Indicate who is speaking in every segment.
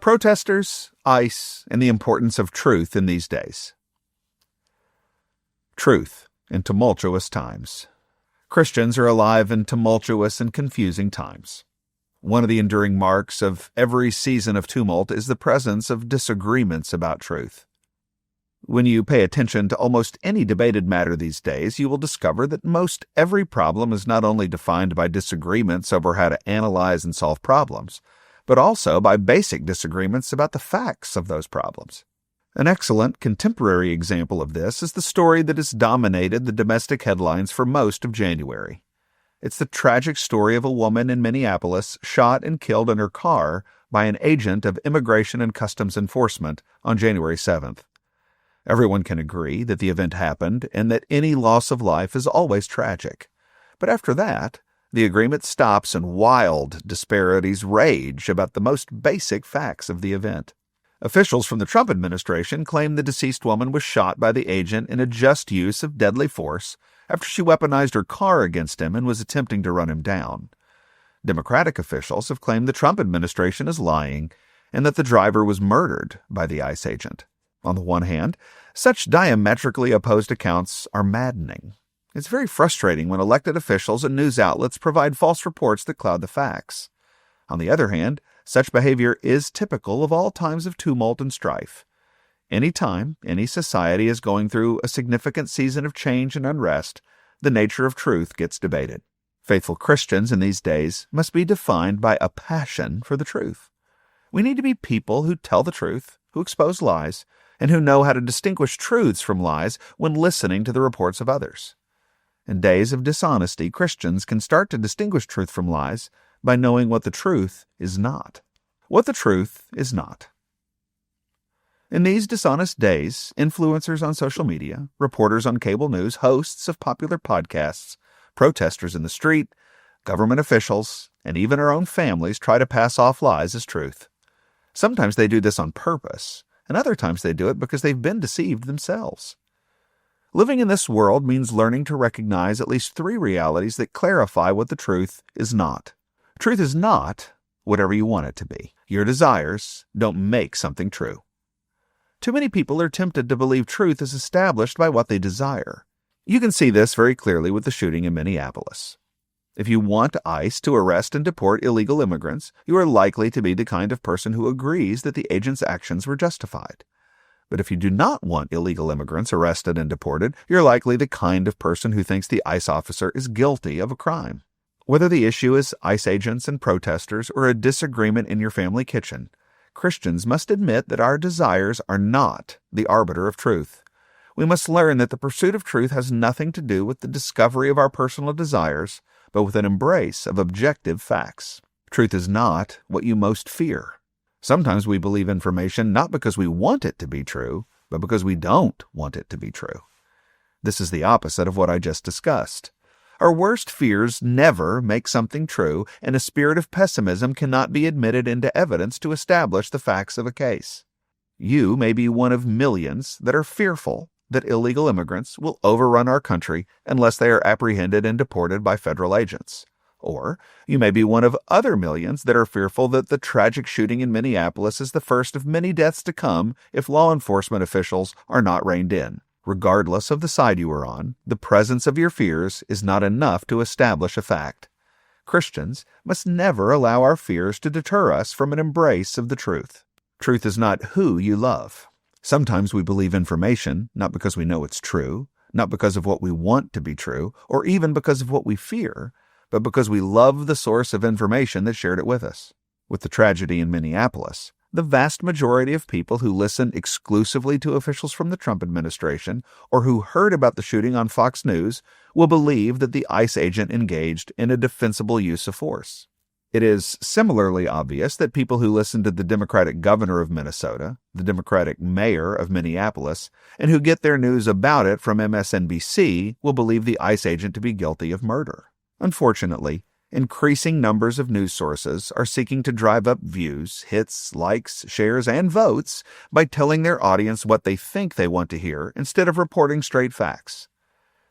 Speaker 1: Protestors, ICE, and the importance of truth in these days. Truth in tumultuous times. Christians are alive in tumultuous and confusing times. One of the enduring marks of every season of tumult is the presence of disagreements about truth. When you pay attention to almost any debated matter these days, you will discover that most every problem is not only defined by disagreements over how to analyze and solve problems, but also by basic disagreements about the facts of those problems. An excellent contemporary example of this is the story that has dominated the domestic headlines for most of January. It's the tragic story of a woman in Minneapolis shot and killed in her car by an agent of Immigration and Customs Enforcement on January 7th. Everyone can agree that the event happened and that any loss of life is always tragic. But after that, the agreement stops and wild disparities rage about the most basic facts of the event. Officials from the Trump administration claim the deceased woman was shot by the agent in a just use of deadly force after she weaponized her car against him and was attempting to run him down. Democratic officials have claimed the Trump administration is lying and that the driver was murdered by the ICE agent. On the one hand, such diametrically opposed accounts are maddening. It's very frustrating when elected officials and news outlets provide false reports that cloud the facts. On the other hand, such behavior is typical of all times of tumult and strife. Any time any society is going through a significant season of change and unrest, the nature of truth gets debated. Faithful Christians in these days must be defined by a passion for the truth. We need to be people who tell the truth, who expose lies, and who know how to distinguish truths from lies when listening to the reports of others. In days of dishonesty, Christians can start to distinguish truth from lies by knowing what the truth is not. What the truth is not. In these dishonest days, influencers on social media, reporters on cable news, hosts of popular podcasts, protesters in the street, government officials, and even our own families try to pass off lies as truth. Sometimes they do this on purpose, and other times they do it because they've been deceived themselves. Living in this world means learning to recognize at least three realities that clarify what the truth is not. Truth is not whatever you want it to be. Your desires don't make something true. Too many people are tempted to believe truth is established by what they desire. You can see this very clearly with the shooting in Minneapolis. If you want ICE to arrest and deport illegal immigrants, you are likely to be the kind of person who agrees that the agent's actions were justified. But if you do not want illegal immigrants arrested and deported, you're likely the kind of person who thinks the ICE officer is guilty of a crime. Whether the issue is ICE agents and protesters or a disagreement in your family kitchen, Christians must admit that our desires are not the arbiter of truth. We must learn that the pursuit of truth has nothing to do with the discovery of our personal desires, but with an embrace of objective facts. Truth is not what you most fear. Sometimes we believe information not because we want it to be true, but because we don't want it to be true. This is the opposite of what I just discussed. Our worst fears never make something true, and a spirit of pessimism cannot be admitted into evidence to establish the facts of a case. You may be one of millions that are fearful that illegal immigrants will overrun our country unless they are apprehended and deported by federal agents. Or you may be one of other millions that are fearful that the tragic shooting in Minneapolis is the first of many deaths to come if law enforcement officials are not reined in. Regardless of the side you are on, the presence of your fears is not enough to establish a fact. Christians must never allow our fears to deter us from an embrace of the truth. Truth is not who you love. Sometimes we believe information not because we know it's true, not because of what we want to be true, or even because of what we fear, but because we love the source of information that shared it with us. With the tragedy in Minneapolis, the vast majority of people who listened exclusively to officials from the Trump administration or who heard about the shooting on Fox News will believe that the ICE agent engaged in a defensible use of force. It is similarly obvious that people who listen to the Democratic governor of Minnesota, the Democratic mayor of Minneapolis, and who get their news about it from MSNBC will believe the ICE agent to be guilty of murder. Unfortunately, increasing numbers of news sources are seeking to drive up views, hits, likes, shares, and votes by telling their audience what they think they want to hear instead of reporting straight facts.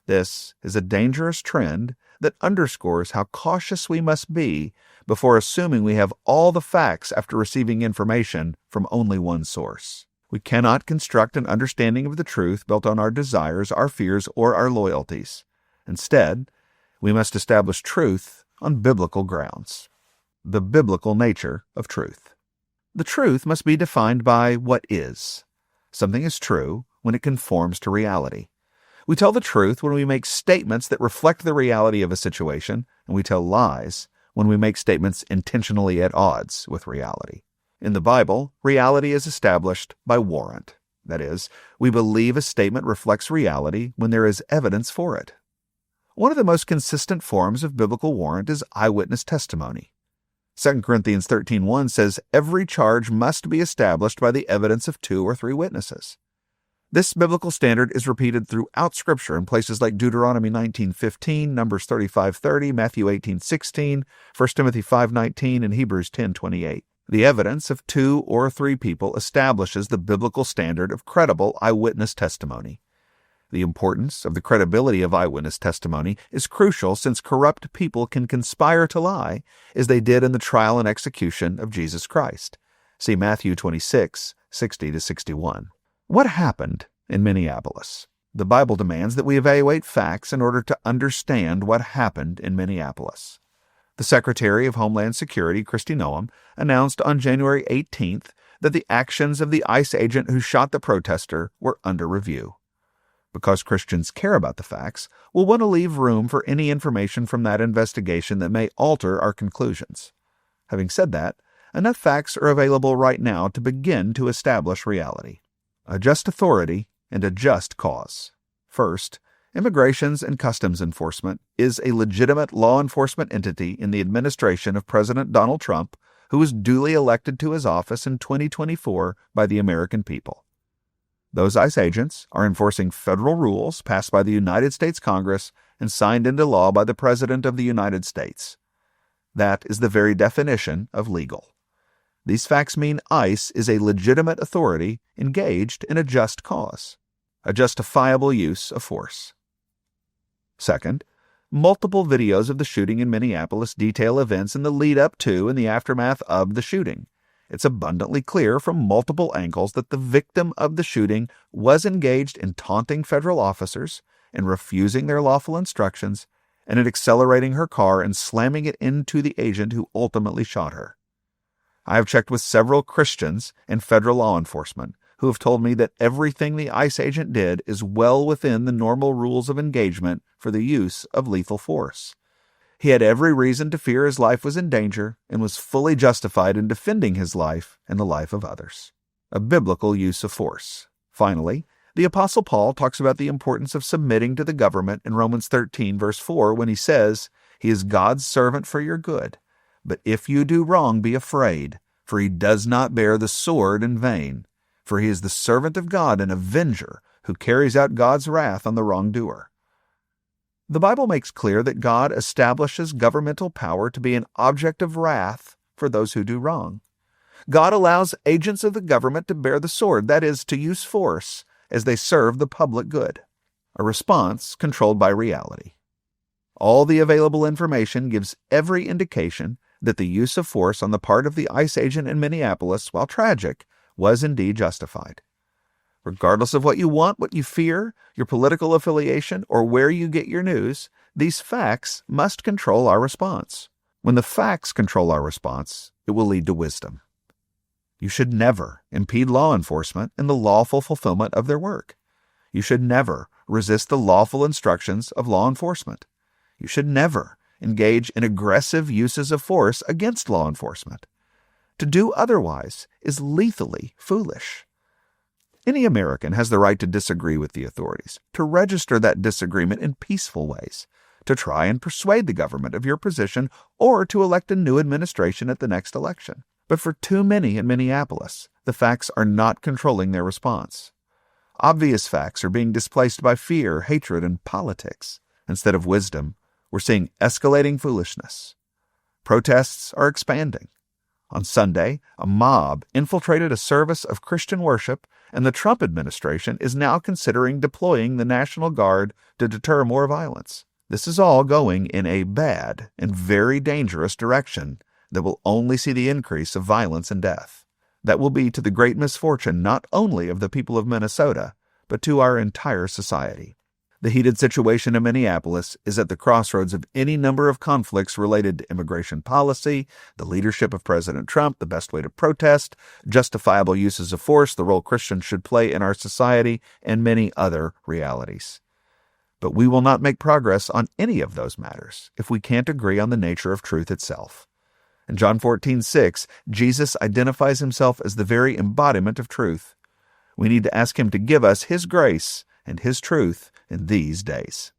Speaker 1: This is a dangerous trend that underscores how cautious we must be before assuming we have all the facts after receiving information from only one source. We cannot construct an understanding of the truth built on our desires, our fears, or our loyalties. Instead, we must establish truth on biblical grounds. The biblical nature of truth. The truth must be defined by what is. Something is true when it conforms to reality. We tell the truth when we make statements that reflect the reality of a situation, and we tell lies when we make statements intentionally at odds with reality. In the Bible, reality is established by warrant. That is, we believe a statement reflects reality when there is evidence for it. One of the most consistent forms of biblical warrant is eyewitness testimony. 2 Corinthians 13:1 says, "Every charge must be established by the evidence of 2 or 3 witnesses." This biblical standard is repeated throughout Scripture in places like Deuteronomy 19:15, Numbers 35:30, Matthew 18:16, 1 Timothy 5:19, and Hebrews 10:28. The evidence of 2 or 3 people establishes the biblical standard of credible eyewitness testimony. The importance of the credibility of eyewitness testimony is crucial since corrupt people can conspire to lie, as they did in the trial and execution of Jesus Christ. See Matthew 26:60-61. What happened in Minneapolis? The Bible demands that we evaluate facts in order to understand what happened in Minneapolis. The Secretary of Homeland Security, Kristi Noem, announced on January 18th that the actions of the ICE agent who shot the protester were under review. Because Christians care about the facts, we'll want to leave room for any information from that investigation that may alter our conclusions. Having said that, enough facts are available right now to begin to establish reality. A just authority and a just cause. First, Immigrations and Customs Enforcement is a legitimate law enforcement entity in the administration of President Donald Trump, who was duly elected to his office in 2024 by the American people. Those ICE agents are enforcing federal rules passed by the United States Congress and signed into law by the President of the United States. That is the very definition of legal. These facts mean ICE is a legitimate authority engaged in a just cause, a justifiable use of force. Second, multiple videos of the shooting in Minneapolis detail events in the lead-up to and the aftermath of the shooting. It's abundantly clear from multiple angles that the victim of the shooting was engaged in taunting federal officers and refusing their lawful instructions, and in accelerating her car and slamming it into the agent who ultimately shot her. I have checked with several Christians and federal law enforcement who have told me that everything the ICE agent did is well within the normal rules of engagement for the use of lethal force. He had every reason to fear his life was in danger and was fully justified in defending his life and the life of others. A biblical use of force. Finally, the Apostle Paul talks about the importance of submitting to the government in Romans 13, verse 4, when he says, "He is God's servant for your good. But if you do wrong, be afraid, for he does not bear the sword in vain. For he is the servant of God, an avenger, who carries out God's wrath on the wrongdoer." The Bible makes clear that God establishes governmental power to be an object of wrath for those who do wrong. God allows agents of the government to bear the sword, that is, to use force, as they serve the public good. A response controlled by reality. All the available information gives every indication that the use of force on the part of the ICE agent in Minneapolis, while tragic, was indeed justified. Regardless of what you want, what you fear, your political affiliation, or where you get your news, these facts must control our response. When the facts control our response, it will lead to wisdom. You should never impede law enforcement in the lawful fulfillment of their work. You should never resist the lawful instructions of law enforcement. You should never engage in aggressive uses of force against law enforcement. To do otherwise is lethally foolish. Any American has the right to disagree with the authorities, to register that disagreement in peaceful ways, to try and persuade the government of your position, or to elect a new administration at the next election. But for too many in Minneapolis, the facts are not controlling their response. Obvious facts are being displaced by fear, hatred, and politics. Instead of wisdom, we're seeing escalating foolishness. Protests are expanding. On Sunday, a mob infiltrated a service of Christian worship, and the Trump administration is now considering deploying the National Guard to deter more violence. This is all going in a bad and very dangerous direction that will only see the increase of violence and death. That will be to the great misfortune not only of the people of Minnesota, but to our entire society. The heated situation in Minneapolis is at the crossroads of any number of conflicts related to immigration policy, the leadership of President Trump, the best way to protest, justifiable uses of force, the role Christians should play in our society, and many other realities. But we will not make progress on any of those matters if we can't agree on the nature of truth itself. In John 14:6, Jesus identifies himself as the very embodiment of truth. We need to ask him to give us his grace and his truth in these days.